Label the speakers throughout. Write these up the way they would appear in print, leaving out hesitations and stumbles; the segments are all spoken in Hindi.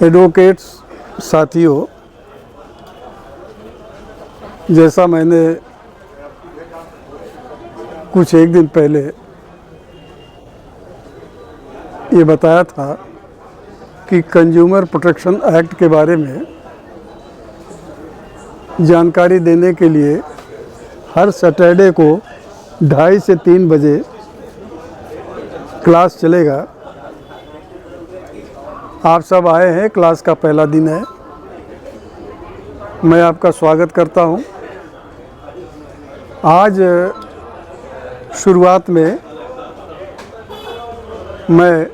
Speaker 1: एडवोकेट्स साथियों, जैसा मैंने कुछ एक दिन पहले ये बताया था कि कंज्यूमर प्रोटेक्शन एक्ट के बारे में जानकारी देने के लिए हर सैटरडे को 2:30 से 3 बजे क्लास चलेगा। आप सब आए हैं, क्लास का पहला दिन है। मैं आपका स्वागत करता हूं। आज शुरुआत में मैं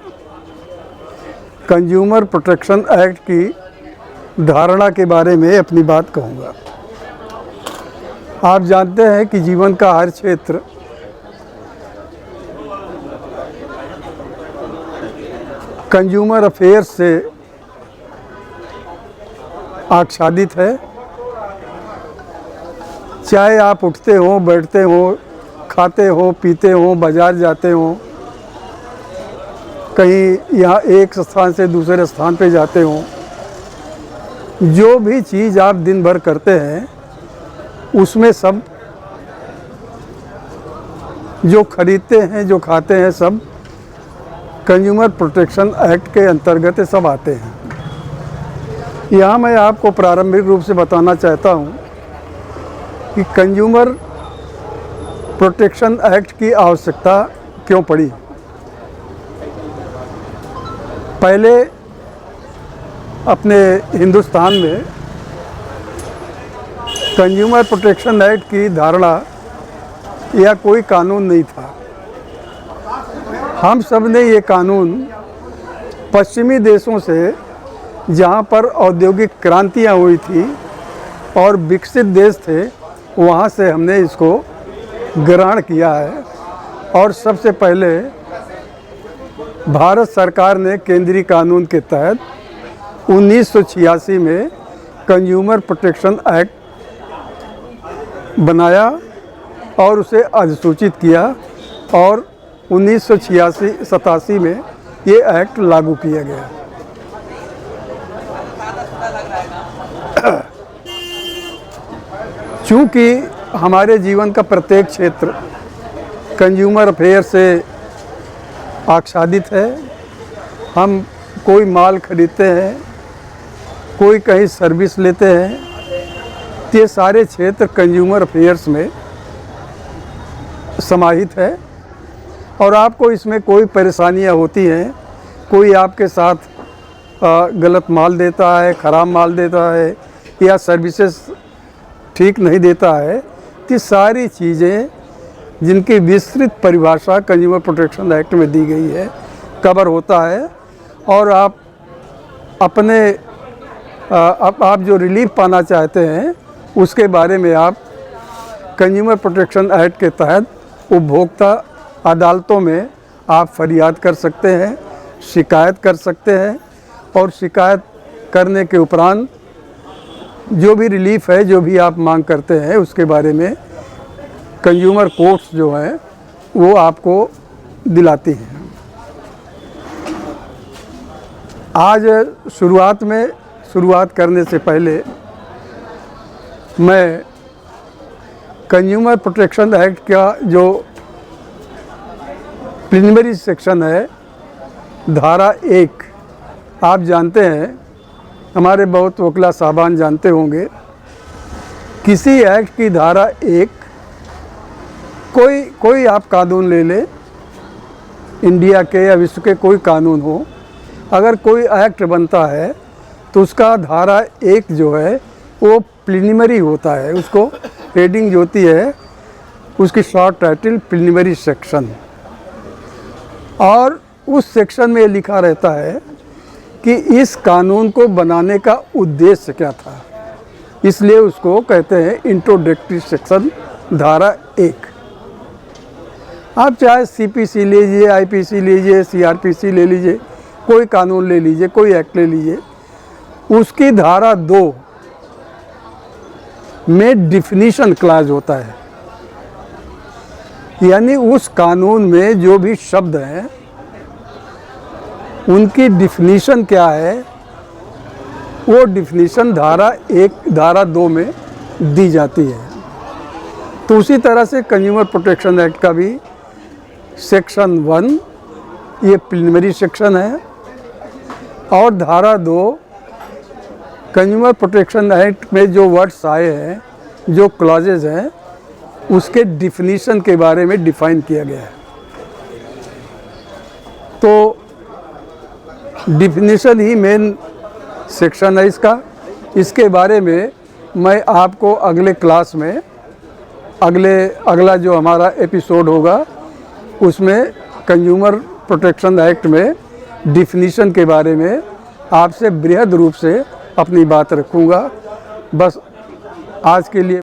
Speaker 1: कंज्यूमर प्रोटेक्शन एक्ट की धारणा के बारे में अपनी बात कहूँगा। आप जानते हैं कि जीवन का हर क्षेत्र कंज्यूमर अफेयर्स से आच्छादित है। चाहे आप उठते हो, बैठते हो, खाते हो, पीते हो, बाज़ार जाते हो, कहीं यहाँ एक स्थान से दूसरे स्थान पे जाते हो, जो भी चीज़ आप दिन भर करते हैं उसमें सब जो खरीदते हैं, जो खाते हैं, सब कंज्यूमर प्रोटेक्शन एक्ट के अंतर्गत सब आते हैं। यहाँ मैं आपको प्रारंभिक रूप से बताना चाहता हूँ कि कंज्यूमर प्रोटेक्शन एक्ट की आवश्यकता क्यों पड़ी। पहले अपने हिंदुस्तान में कंज्यूमर प्रोटेक्शन एक्ट की धारणा या कोई कानून नहीं था। हम सब ने ये कानून पश्चिमी देशों से, जहाँ पर औद्योगिक क्रांतियाँ हुई थी और विकसित देश थे, वहाँ से हमने इसको ग्रहण किया है। और सबसे पहले भारत सरकार ने केंद्रीय कानून के तहत 1986 में कंज्यूमर प्रोटेक्शन एक्ट बनाया और उसे अधिसूचित किया और 1986-87 में ये एक्ट लागू किया गया। चूँकि हमारे जीवन का प्रत्येक क्षेत्र कंज्यूमर अफेयर से आच्छादित है, हम कोई माल खरीदते हैं, कोई कहीं सर्विस लेते हैं, तो ये सारे क्षेत्र कंज्यूमर अफेयर्स में समाहित है। और आपको इसमें कोई परेशानियां होती हैं, कोई आपके साथ गलत माल देता है, ख़राब माल देता है या सर्विसेज ठीक नहीं देता है, तो सारी चीज़ें जिनकी विस्तृत परिभाषा कंज्यूमर प्रोटेक्शन एक्ट में दी गई है, कवर होता है। और आप अपने आप जो रिलीफ पाना चाहते हैं उसके बारे में आप कंज्यूमर प्रोटेक्शन एक्ट के तहत उपभोक्ता अदालतों में आप फरियाद कर सकते हैं, शिकायत कर सकते हैं। और शिकायत करने के उपरांत जो भी रिलीफ है, जो भी आप मांग करते हैं, उसके बारे में कंज्यूमर कोर्ट्स जो हैं वो आपको दिलाती हैं। आज शुरुआत करने से पहले मैं कंज्यूमर प्रोटेक्शन एक्ट का जो प्रिलिमिनरी सेक्शन है, धारा 1, आप जानते हैं, हमारे बहुत वकीला साहबान जानते होंगे, किसी एक्ट की धारा 1, कोई आप कानून ले ले, इंडिया के या विश्व के कोई कानून हो, अगर कोई एक्ट बनता है तो उसका धारा 1 जो है वो प्रिलिमिनरी होता है। उसको हेडिंग जो होती है उसकी शॉर्ट टाइटल प्रिलिमिनरी सेक्शन, और उस सेक्शन में लिखा रहता है कि इस कानून को बनाने का उद्देश्य क्या था। इसलिए उसको कहते हैं इंट्रोडक्टरी सेक्शन, धारा 1। आप चाहे सीपीसी लीजिए, आईपीसी लीजिए, सीआरपीसी ले लीजिए, कोई कानून ले लीजिए, कोई एक्ट ले लीजिए, उसकी धारा 2 में डिफिनीशन क्लाज होता है। यानी उस कानून में जो भी शब्द हैं उनकी डिफिनीशन क्या है वो डिफिनीशन धारा 2 में दी जाती है। तो उसी तरह से कंज्यूमर प्रोटेक्शन एक्ट का भी सेक्शन 1 ये प्रिलिमिनरी सेक्शन है, और धारा 2 कंज्यूमर प्रोटेक्शन एक्ट में जो वर्ड्स आए हैं, जो क्लॉजेज हैं, उसके डिफिनीशन के बारे में डिफाइन किया गया है। तो डिफिनीशन ही मेन सेक्शन है इसका। इसके बारे में मैं आपको अगले क्लास में अगला जो हमारा एपिसोड होगा उसमें कंज्यूमर प्रोटेक्शन एक्ट में डिफिनीशन के बारे में आपसे बृहद रूप से अपनी बात रखूँगा। बस आज के लिए